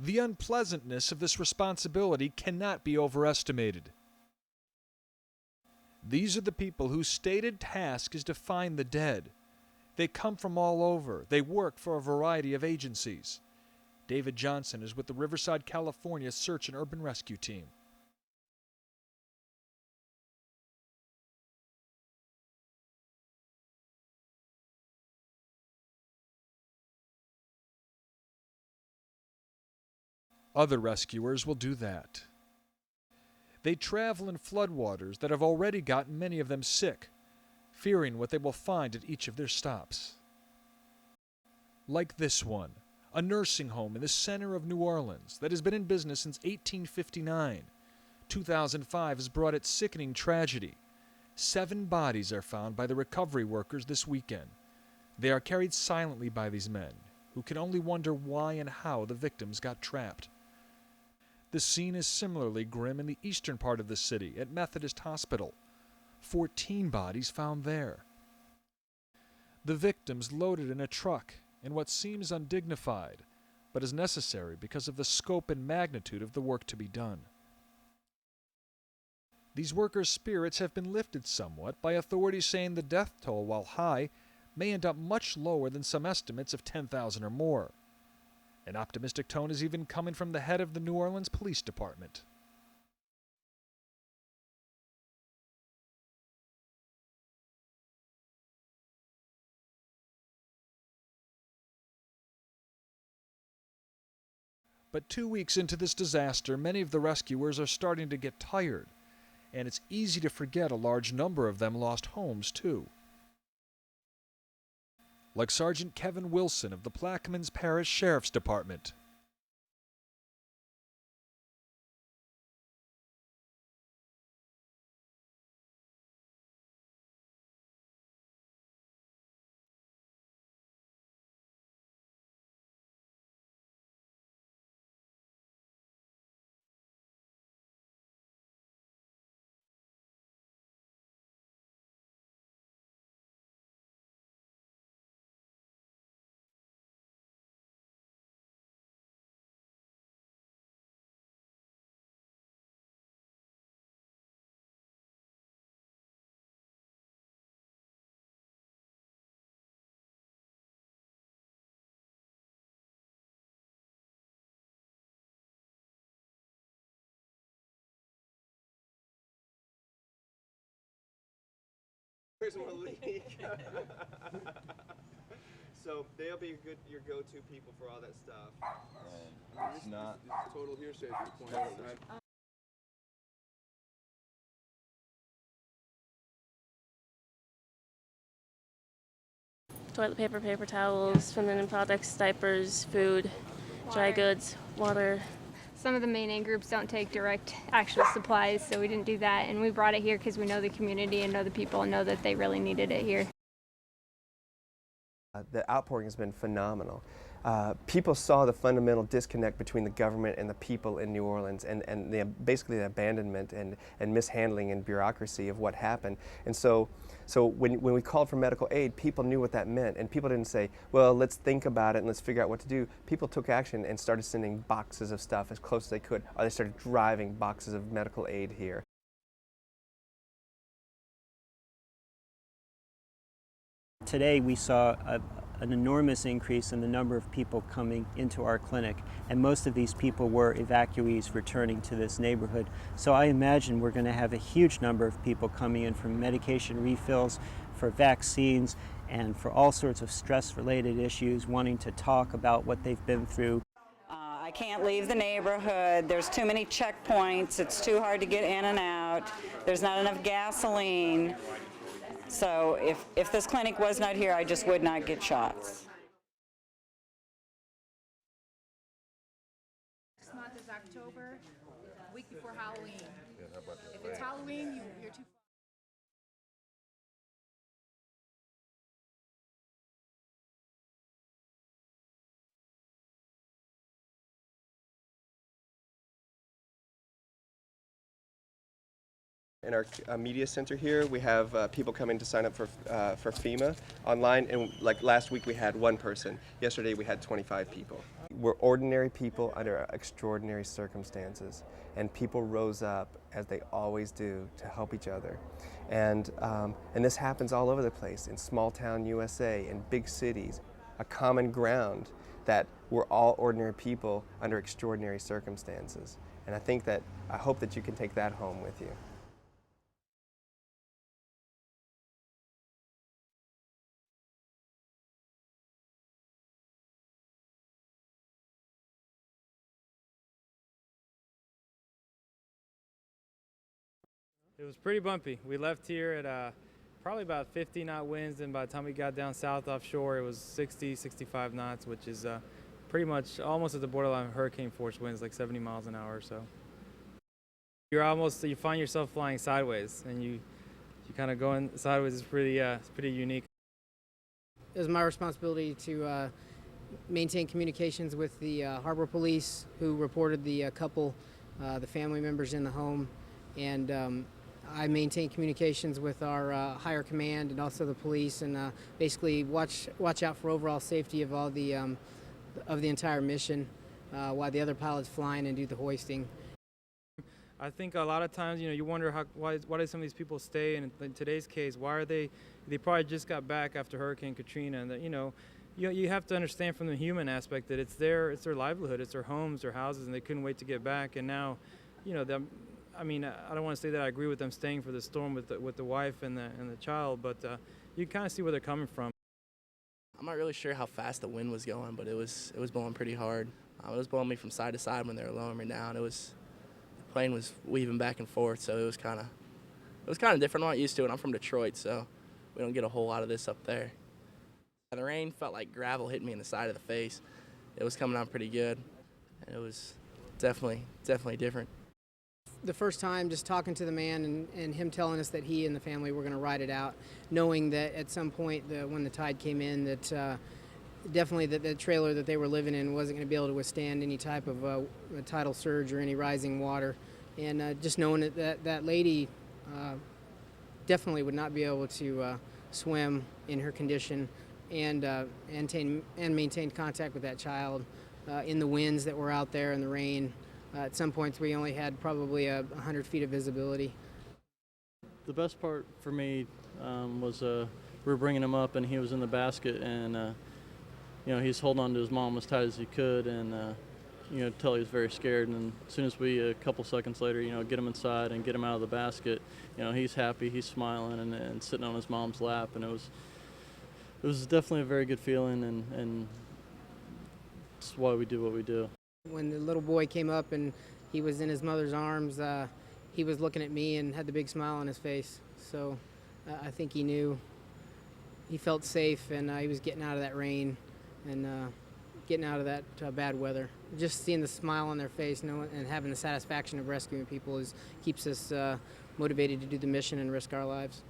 The unpleasantness of this responsibility cannot be overestimated. These are the people whose stated task is to find the dead. They come from all over. They work for a variety of agencies. David Johnson is with the Riverside, California Search and Urban Rescue Team. Other rescuers will do that. They travel in floodwaters that have already gotten many of them sick, fearing what they will find at each of their stops. Like this one, a nursing home in the center of New Orleans that has been in business since 1859. 2005 has brought its sickening tragedy. 7 bodies are found by the recovery workers this weekend. They are carried silently by these men, who can only wonder why and how the victims got trapped. The scene is similarly grim in the eastern part of the city at Methodist Hospital. 14 bodies found there. The victims loaded in a truck in what seems undignified, but is necessary because of the scope and magnitude of the work to be done. These workers' spirits have been lifted somewhat by authorities saying the death toll, while high, may end up much lower than some estimates of 10,000 or more. An optimistic tone is even coming from the head of the New Orleans Police Department. But 2 weeks into this disaster, many of the rescuers are starting to get tired, and it's easy to forget a large number of them lost homes too. Like Sergeant Kevin Wilson of the Plaquemines Parish Sheriff's Department. There's Malik. So they'll be your go-to people for all that stuff. It's not It's total hearsay at this point. Right? Toilet paper, paper towels, feminine products, diapers, food, dry goods, water. Some of the main aid groups don't take direct actual supplies, so we didn't do that. And we brought it here because we know the community and know the people and know that they really needed it here. The outpouring has been phenomenal. People saw the fundamental disconnect between the government and the people in New Orleans, and basically the abandonment and mishandling and bureaucracy of what happened. And so when we called for medical aid, people knew what that meant, and people didn't say, well, let's think about it and let's figure out what to do. People took action and started sending boxes of stuff as close as they could, or they started driving boxes of medical aid here. Today we saw an enormous increase in the number of people coming into our clinic, and most of these people were evacuees returning to this neighborhood. So I imagine we're going to have a huge number of people coming in for medication refills, for vaccines, and for all sorts of stress-related issues, wanting to talk about what they've been through. I can't leave the neighborhood. There's too many checkpoints. It's too hard to get in and out. There's not enough gasoline. So if this clinic was not here, I just would not get shots. Next month is October, week before Halloween. If it's Halloween, you're too far. In our media center here, we have people coming to sign up for FEMA online, and like last week we had 1 person. Yesterday we had 25 people. We're ordinary people under extraordinary circumstances, and people rose up, as they always do, to help each other. And this happens all over the place, in small town USA, in big cities, a common ground that we're all ordinary people under extraordinary circumstances. And I hope that you can take that home with you. It was pretty bumpy. We left here at probably about 50 knot winds, and by the time we got down south offshore, it was 60, 65 knots, which is pretty much almost at the borderline of hurricane force winds, like 70 miles an hour or so. You find yourself flying sideways, and you kind of going sideways is pretty unique. It was my responsibility to maintain communications with the harbor police, who reported the couple, the family members in the home, and I maintain communications with our higher command and also the police, and basically watch out for overall safety of all the entire mission while the other pilots flying and do the hoisting. I think a lot of times, you wonder why do some of these people stay, and in today's case, why are they probably just got back after Hurricane Katrina, and that, you have to understand from the human aspect that it's their livelihood, it's their homes, their houses, and they couldn't wait to get back. And now, I don't want to say that I agree with them staying for the storm with the wife and the child, but you kind of see where they're coming from. I'm not really sure how fast the wind was going, but it was blowing pretty hard. It was blowing me from side to side when they were lowering me down. The plane was weaving back and forth, so it was kind of different. I'm not used to it. I'm from Detroit, so we don't get a whole lot of this up there. And the rain felt like gravel hitting me in the side of the face. It was coming on pretty good, and it was definitely different. The first time, just talking to the man and him telling us that he and the family were going to ride it out, knowing that at some point when the tide came in, that definitely that the trailer that they were living in wasn't going to be able to withstand any type of a tidal surge or any rising water. And just knowing that lady definitely would not be able to swim in her condition, and maintain contact with that child in the winds that were out there and the rain. At some points, we only had probably 100 feet of visibility. The best part for me was we were bringing him up, and he was in the basket, and he's holding on to his mom as tight as he could, and tell he was very scared. And as soon as a couple seconds later, get him inside and get him out of the basket, he's happy, he's smiling, and sitting on his mom's lap, and it was definitely a very good feeling, and it's why we do what we do. When the little boy came up and he was in his mother's arms, he was looking at me and had the big smile on his face. So I think he knew, he felt safe, and he was getting out of that rain and getting out of that bad weather. Just seeing the smile on their face and having the satisfaction of rescuing people keeps us motivated to do the mission and risk our lives.